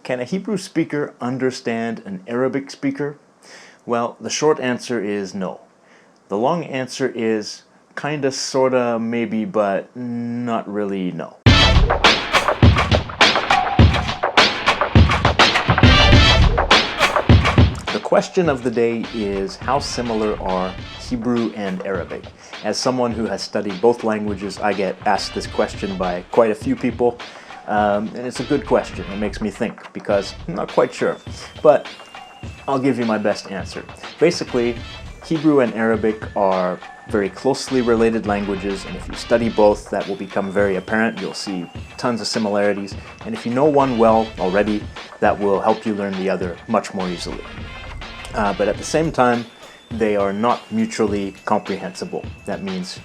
Can a Hebrew speaker understand an Arabic speaker? Well, the short answer is no. The long answer is kinda, sorta, maybe, but not really no. The question of the day is, how similar are Hebrew and Arabic? As someone who has studied both languages, I get asked this question by quite a few people, and it's a good question. It makes me think, because I'm not quite sure, but I'll give you my best answer. Basically, Hebrew and Arabic are very closely related languages, and if you study both, that will become very apparent. You'll see tons of similarities, and if you know one well already, that will help you learn the other much more easily. But at the same time, they are not mutually comprehensible. That means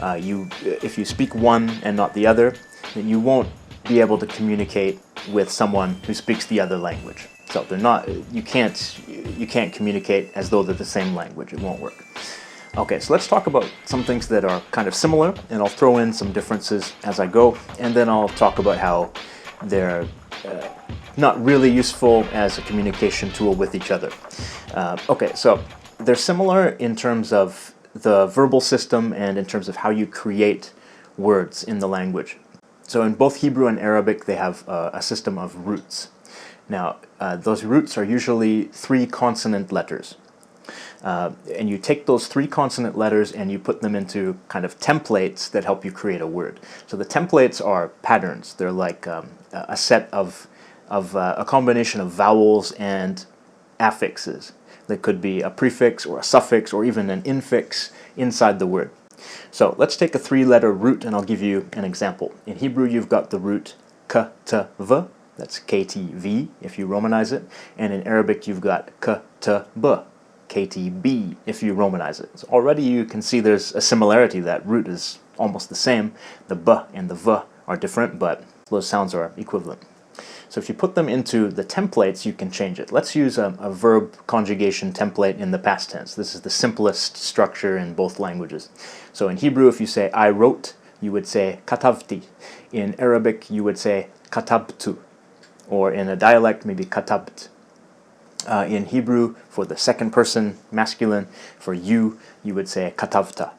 if you speak one and not the other, then you won't be able to communicate with someone who speaks the other language. So they're not. You can't communicate as though they're the same language. It won't work. Okay, so let's talk about some things that are kind of similar, and I'll throw in some differences as I go, and then I'll talk about how they're not really useful as a communication tool with each other. Okay, so they're similar in terms of the verbal system and in terms of how you create words in the language. So in both Hebrew and Arabic, they have a system of roots. Now, those roots are usually 3 consonant letters. And you take those 3 consonant letters and you put them into kind of templates that help you create a word. So the templates are patterns. They're like a set of a combination of vowels and affixes. That could be a prefix or a suffix or even an infix inside the word. So let's take a 3-letter root and I'll give you an example. In Hebrew, you've got the root k, t, v. That's KTV if you Romanize it. And in Arabic, you've got k, t, b. KTB if you Romanize it. So already you can see there's a similarity. That root is almost the same. The b and the v are different, but those sounds are equivalent. So if you put them into the templates, you can change it. Let's use a verb conjugation template in the past tense. This is the simplest structure in both languages. So in Hebrew, if you say I wrote, you would say katavti. In Arabic, you would say katabtu. Or in a dialect, maybe katabt. In Hebrew, for the second person masculine, for you would say katavta.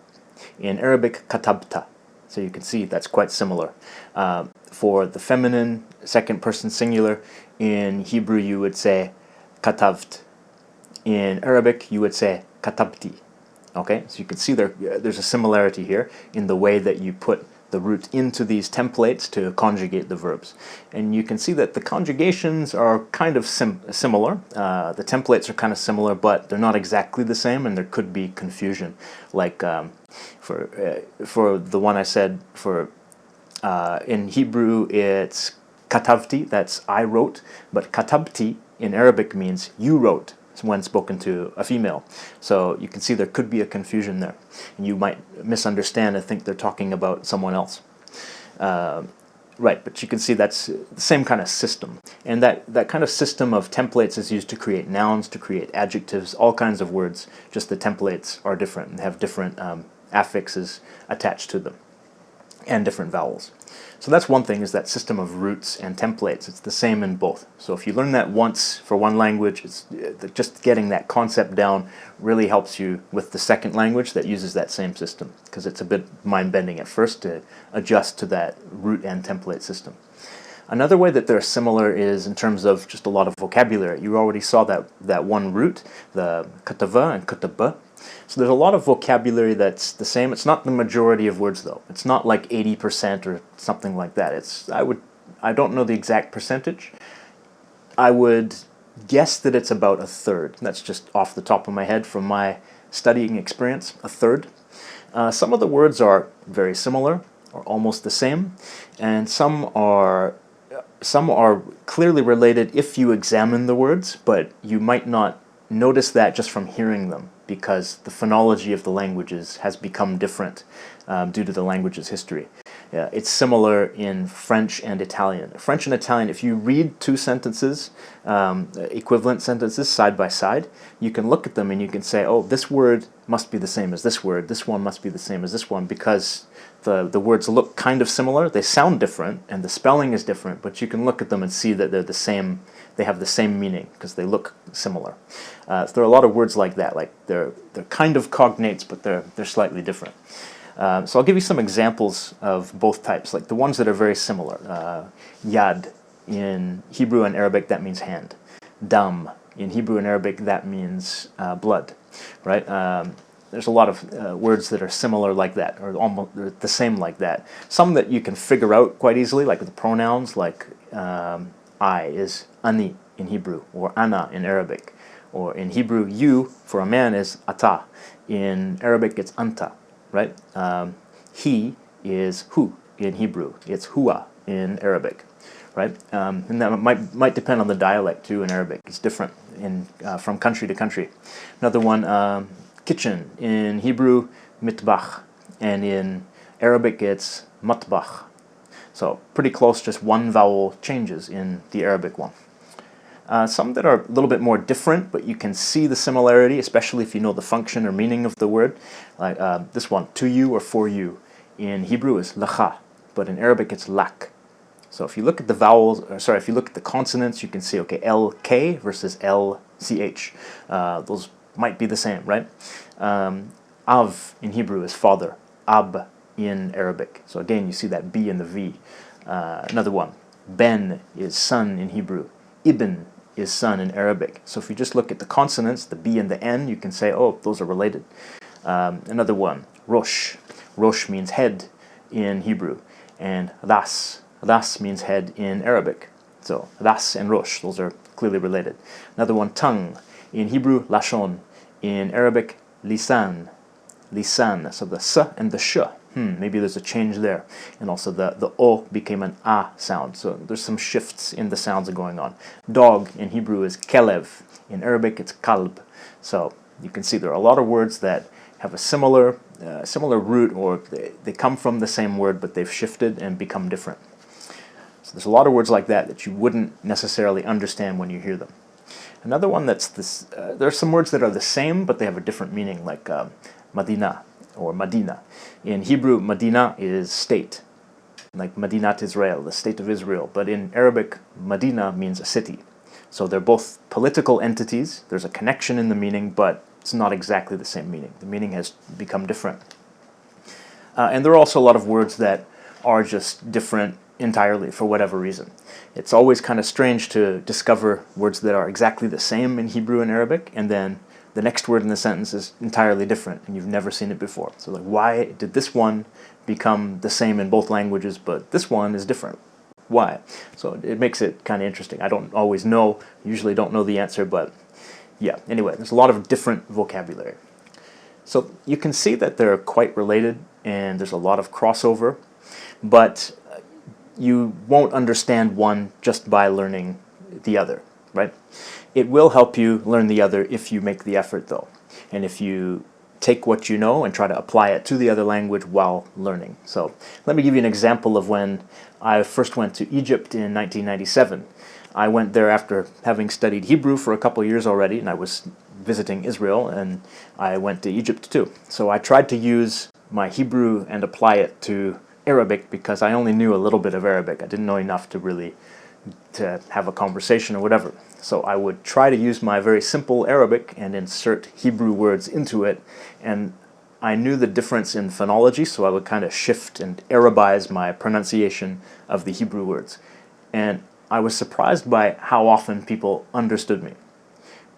In Arabic, katabta. So you can see that's quite similar. For the feminine, second person singular, in Hebrew you would say katavt. In Arabic you would say katabti. Okay, so you can see there's a similarity here in the way that you put the root into these templates to conjugate the verbs. And you can see that the conjugations are kind of similar. The templates are kind of similar, but they're not exactly the same, and there could be confusion. Like for the one I said, in Hebrew it's katavti, that's I wrote, but katabti in Arabic means you wrote when spoken to a female. So you can see there could be a confusion there. And you might misunderstand and think they're talking about someone else. Right, but you can see that's the same kind of system. And that kind of system of templates is used to create nouns, to create adjectives, all kinds of words. Just the templates are different and have different affixes attached to them and different vowels. So that's one thing, is that system of roots and templates. It's the same in both. So if you learn that once for one language, just getting that concept down really helps you with the second language that uses that same system, because it's a bit mind-bending at first to adjust to that root and template system. Another way that they're similar is in terms of just a lot of vocabulary. You already saw that one root, the katava and kataba. So there's a lot of vocabulary that's the same. It's not the majority of words, though. It's not like 80% or something like that. I don't know the exact percentage. I would guess that it's about 1/3. That's just off the top of my head from my studying experience, 1/3. Some of the words are very similar or almost the same, and some are clearly related if you examine the words, but you might not notice that just from hearing them, because the phonology of the languages has become different due to the language's history. It's similar in French and Italian. French and Italian, if you read 2 sentences, equivalent sentences side by side, you can look at them and you can say, oh, this word must be the same as this word, this one must be the same as this one, because the words look kind of similar. They sound different and the spelling is different, but you can look at them and see that they're the they have the same meaning because they look similar. So there are a lot of words like that, like they're kind of cognates, but they're slightly different. So I'll give you some examples of both types, like the ones that are very similar. Yad, in Hebrew and Arabic, that means hand. Dam, in Hebrew and Arabic, that means blood, right? There's a lot of words that are similar like that, or almost the same like that. Some that you can figure out quite easily, like the pronouns, like I is ani in Hebrew, or ana in Arabic. Or in Hebrew, you, for a man, is ata. In Arabic, it's anta, right? He is hu in Hebrew. It's hua in Arabic, right? And that might depend on the dialect, too, in Arabic. It's different from country to country. Another one, kitchen. In Hebrew, mitbach. And in Arabic, it's matbach. So pretty close, just one vowel changes in the Arabic one. Some that are a little bit more different, but you can see the similarity, especially if you know the function or meaning of the word. Like this one, to you or for you. In Hebrew is lacha, but in Arabic it's lak. So if you look at the vowels, if you look at the consonants, you can see, okay, LK versus LCH. Those might be the same, right? Av in Hebrew is father, ab in Arabic. So again, you see that B and the V. Another one, ben is son in Hebrew. Ibn is son in Arabic. So if you just look at the consonants, the B and the N, you can say, oh, those are related. Another one, rosh. Rosh means head in Hebrew. And ras. Ras means head in Arabic. So ras and rosh, those are clearly related. Another one, tongue. In Hebrew, lashon. In Arabic, lisan. Lisan. So the s and the sh. Maybe there's a change there. And also the o became an a sound. So there's some shifts in the sounds going on. Dog in Hebrew is kelev. In Arabic, it's kalb. So you can see there are a lot of words that have a similar root, or they come from the same word, but they've shifted and become different. So there's a lot of words like that you wouldn't necessarily understand when you hear them. Another one that's this, there are some words that are the same, but they have a different meaning, like Madina or Madina. In Hebrew, Madina is state, like Madinat Israel, the state of Israel. But in Arabic, Madina means a city. So they're both political entities. There's a connection in the meaning, but it's not exactly the same meaning. The meaning has become different. And there are also a lot of words that are just different entirely for whatever reason. It's always kind of strange to discover words that are exactly the same in Hebrew and Arabic, and then the next word in the sentence is entirely different, and you've never seen it before. So like, why did this one become the same in both languages, but this one is different? Why? So it makes it kind of interesting. I don't always know, usually don't know the answer, but yeah, anyway, there's a lot of different vocabulary. So you can see that they're quite related, and there's a lot of crossover, but you won't understand one just by learning the other, right? It will help you learn the other if you make the effort, though, and if you take what you know and try to apply it to the other language while learning. So let me give you an example of when I first went to Egypt in 1997. I went there after having studied Hebrew for a couple of years already, and I was visiting Israel, and I went to Egypt too. So I tried to use my Hebrew and apply it to Arabic because I only knew a little bit of Arabic. I didn't know enough to have a conversation or whatever. So I would try to use my very simple Arabic and insert Hebrew words into it, and I knew the difference in phonology, so I would kind of shift and Arabize my pronunciation of the Hebrew words. And I was surprised by how often people understood me.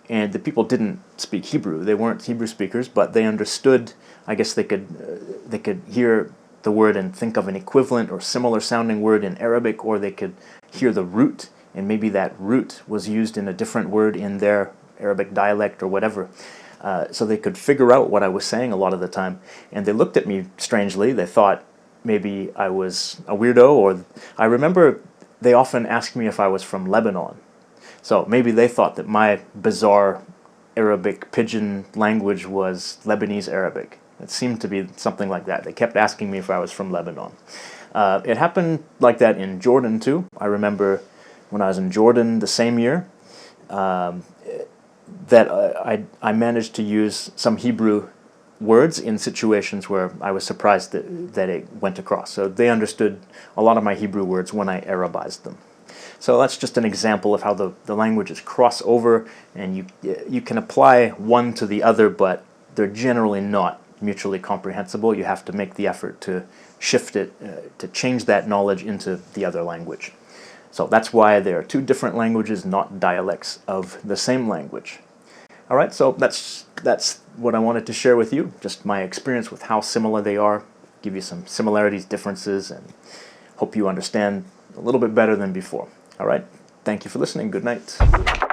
And the people didn't speak Hebrew. They weren't Hebrew speakers, but they understood. I guess they could hear the word and think of an equivalent or similar sounding word in Arabic, or they could hear the root, and maybe that root was used in a different word in their Arabic dialect or whatever. So they could figure out what I was saying a lot of the time. And they looked at me strangely. They thought maybe I was a weirdo, or I remember they often asked me if I was from Lebanon. So maybe they thought that my bizarre Arabic pidgin language was Lebanese Arabic. It seemed to be something like that. They kept asking me if I was from Lebanon. It happened like that in Jordan too. I remember when I was in Jordan the same year that I managed to use some Hebrew words in situations where I was surprised that it went across. So they understood a lot of my Hebrew words when I Arabized them. So that's just an example of how the languages cross over, and you can apply one to the other, but they're generally not mutually comprehensible. You have to make the effort to shift it, to change that knowledge into the other language. So that's why there are two different languages, not dialects of the same language. All right, so that's what I wanted to share with you, just my experience with how similar they are, give you some similarities, differences, and hope you understand a little bit better than before. All right, thank you for listening. Good night.